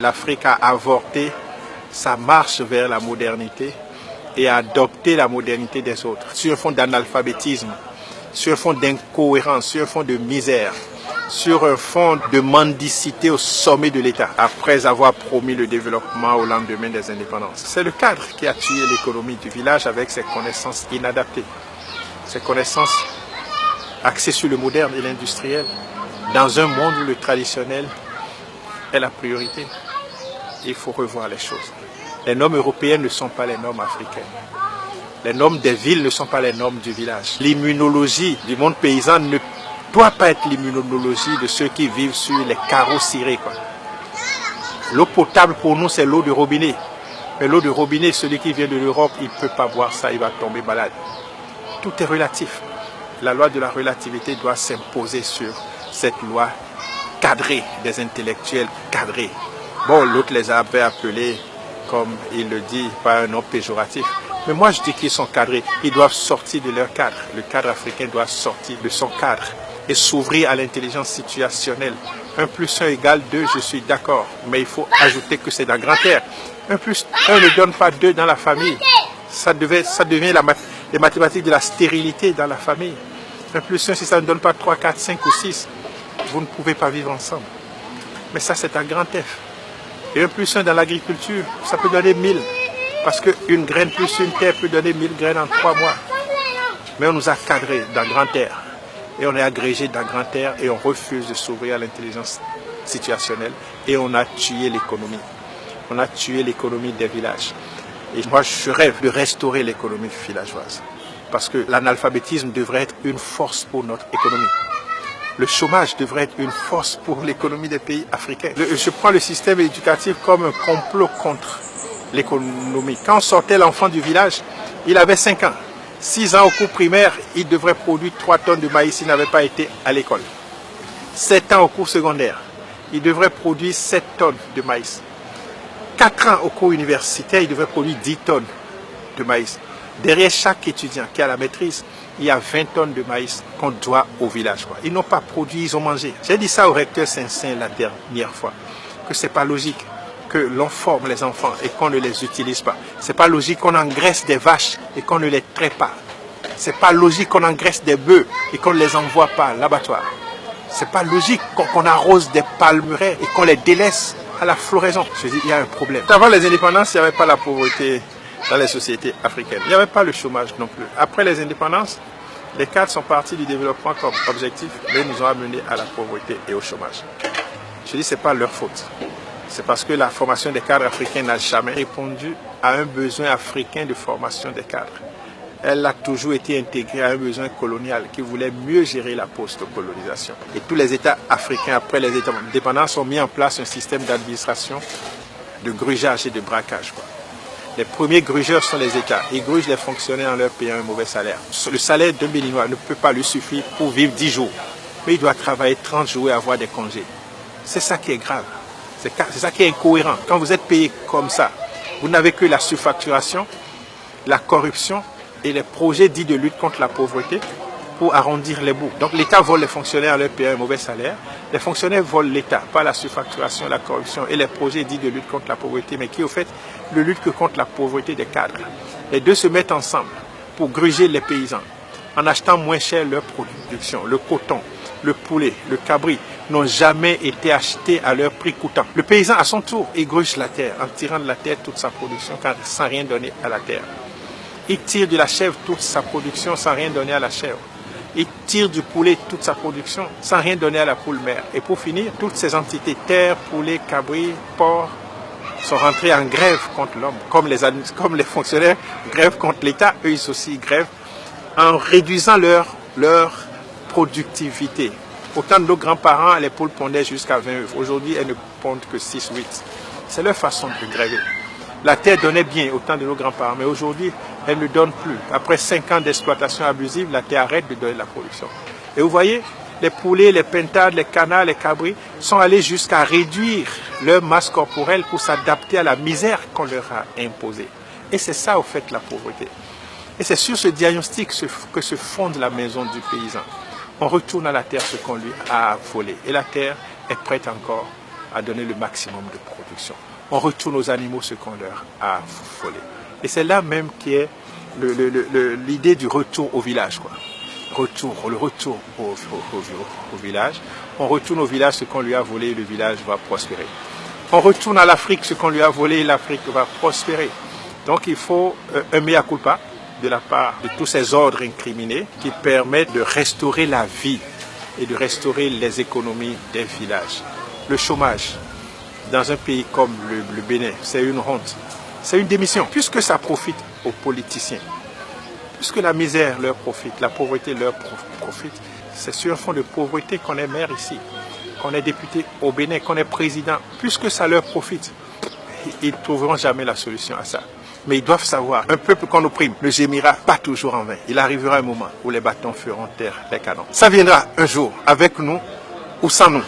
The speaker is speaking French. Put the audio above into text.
L'Afrique a avorté sa marche vers la modernité et a adopté la modernité des autres sur un fond d'analphabétisme, sur un fond d'incohérence, sur un fond de misère, sur un fond de mendicité au sommet de l'État, après avoir promis le développement au lendemain des indépendances. C'est le cadre qui a tué l'économie du village avec ses connaissances inadaptées, ses connaissances axées sur le moderne et l'industriel, dans un monde où le traditionnel est la priorité. Il faut revoir les choses. Les normes européennes ne sont pas les normes africaines. Les normes des villes ne sont pas les normes du village. L'immunologie du monde paysan ne doit pas être l'immunologie de ceux qui vivent sur les carreaux cirés, quoi. L'eau potable pour nous, c'est l'eau de robinet. Mais l'eau de robinet, celui qui vient de l'Europe, il ne peut pas boire ça, il va tomber malade. Tout est relatif. La loi de la relativité doit s'imposer sur cette loi cadrée, des intellectuels cadrés. Bon, l'autre les avait appelés, comme il le dit, par un nom péjoratif. Mais moi, je dis qu'ils sont cadrés. Ils doivent sortir de leur cadre. Le cadre africain doit sortir de son cadre et s'ouvrir à l'intelligence situationnelle. 1 plus 1 égale 2, je suis d'accord. Mais il faut ajouter que c'est dans grand air. 1 plus 1 ne donne pas 2 dans la famille. Ça devient les mathématiques de la stérilité dans la famille. 1 plus 1, si ça ne donne pas 3, 4, 5 ou 6, vous ne pouvez pas vivre ensemble. Mais ça, c'est un grand F. Et 1 plus 1 dans l'agriculture, ça peut donner 1000. Parce qu'une graine plus une terre peut donner 1000 graines en 3 mois. Mais on nous a cadrés dans grand air. Et on est agrégé dans grand air et on refuse de s'ouvrir à l'intelligence situationnelle. Et on a tué l'économie. On a tué l'économie des villages. Et moi, je rêve de restaurer l'économie villageoise. Parce que l'analphabétisme devrait être une force pour notre économie. Le chômage devrait être une force pour l'économie des pays africains. Je prends le système éducatif comme un complot contre l'économie. Quand on sortait l'enfant du village, il avait 5 ans. 6 ans au cours primaire, il devrait produire 3 tonnes de maïs s'il n'avait pas été à l'école. 7 ans au cours secondaire, il devrait produire 7 tonnes de maïs. 4 ans au cours universitaire, il devrait produire 10 tonnes de maïs. Derrière chaque étudiant qui a la maîtrise, il y a 20 tonnes de maïs qu'on doit au village. Ils n'ont pas produit, ils ont mangé. J'ai dit ça au recteur Saint-Saint la dernière fois, que ce n'est pas logique que l'on forme les enfants et qu'on ne les utilise pas. Ce n'est pas logique qu'on engraisse des vaches et qu'on ne les traite pas. Ce n'est pas logique qu'on engraisse des bœufs et qu'on ne les envoie pas à l'abattoir. Ce n'est pas logique qu'on arrose des palmeraies et qu'on les délaisse à la floraison. Je dis, il y a un problème. Avant les indépendances, il n'y avait pas la pauvreté dans les sociétés africaines. Il n'y avait pas le chômage non plus. Après les indépendances, les cadres sont partis du développement comme objectif, mais ils nous ont amenés à la pauvreté et au chômage. Je dis, ce n'est pas leur faute. C'est parce que la formation des cadres africains n'a jamais répondu à un besoin africain de formation des cadres. Elle a toujours été intégrée à un besoin colonial qui voulait mieux gérer la post-colonisation. Et tous les États africains, après les indépendances, ont mis en place un système d'administration, de grugeage et de braquage, quoi. Les premiers grugeurs sont les États. Ils grugent les fonctionnaires en leur payant un mauvais salaire. Le salaire d'un Béninois ne peut pas lui suffire pour vivre 10 jours. Mais il doit travailler 30 jours et avoir des congés. C'est ça qui est grave. C'est ça qui est incohérent. Quand vous êtes payé comme ça, vous n'avez que la surfacturation, la corruption et les projets dits de lutte contre la pauvreté pour arrondir les bouts. Donc l'État vole les fonctionnaires en leur payant un mauvais salaire. Les fonctionnaires volent l'État, pas la surfacturation, la corruption et les projets dits de lutte contre la pauvreté, mais qui au fait ne luttent que contre la pauvreté des cadres. Les deux se mettent ensemble pour gruger les paysans en achetant moins cher leur production. Le coton, le poulet, le cabri n'ont jamais été achetés à leur prix coûtant. Le paysan, à son tour, il gruge la terre en tirant de la terre toute sa production sans rien donner à la terre. Il tire de la chèvre toute sa production sans rien donner à la chèvre. Il tire du poulet toute sa production sans rien donner à la poule mère. Et pour finir, toutes ces entités, terre, poulet, cabri, porc, sont rentrés en grève contre l'homme. Comme les fonctionnaires grèvent contre l'État, eux ils aussi grèvent en réduisant leur productivité. Autant de nos grands-parents, les poules pondaient jusqu'à 20 œufs. Aujourd'hui, elles ne pondent que 6 ou 8. C'est leur façon de gréver. La terre donnait bien au temps de nos grands-parents, mais aujourd'hui, elle ne donne plus. Après 5 ans d'exploitation abusive, la terre arrête de donner la production. Et vous voyez, les poulets, les pintades, les canards, les cabris sont allés jusqu'à réduire leur masse corporelle pour s'adapter à la misère qu'on leur a imposée. Et c'est ça, au fait, la pauvreté. Et c'est sur ce diagnostic que se fonde la maison du paysan. On retourne à la terre ce qu'on lui a volé. Et la terre est prête encore à donner le maximum de production. On retourne aux animaux ce qu'on leur a volé. Et c'est là même qui est l'idée du retour au village, quoi. Le retour au village. On retourne au village ce qu'on lui a volé, le village va prospérer. On retourne à l'Afrique ce qu'on lui a volé, l'Afrique va prospérer. Donc il faut un mea culpa de la part de tous ces ordres incriminés qui permettent de restaurer la vie et de restaurer les économies des villages. Le chômage dans un pays comme le Bénin, c'est une honte. C'est une démission, puisque ça profite aux politiciens. Puisque la misère leur profite, la pauvreté leur profite, c'est sur un fond de pauvreté qu'on est maire ici, qu'on est député au Bénin, qu'on est président. Puisque ça leur profite, ils ne trouveront jamais la solution à ça. Mais ils doivent savoir, un peuple qu'on opprime ne gémira pas toujours en vain. Il arrivera un moment où les bâtons feront taire les canons. Ça viendra un jour, avec nous ou sans nous.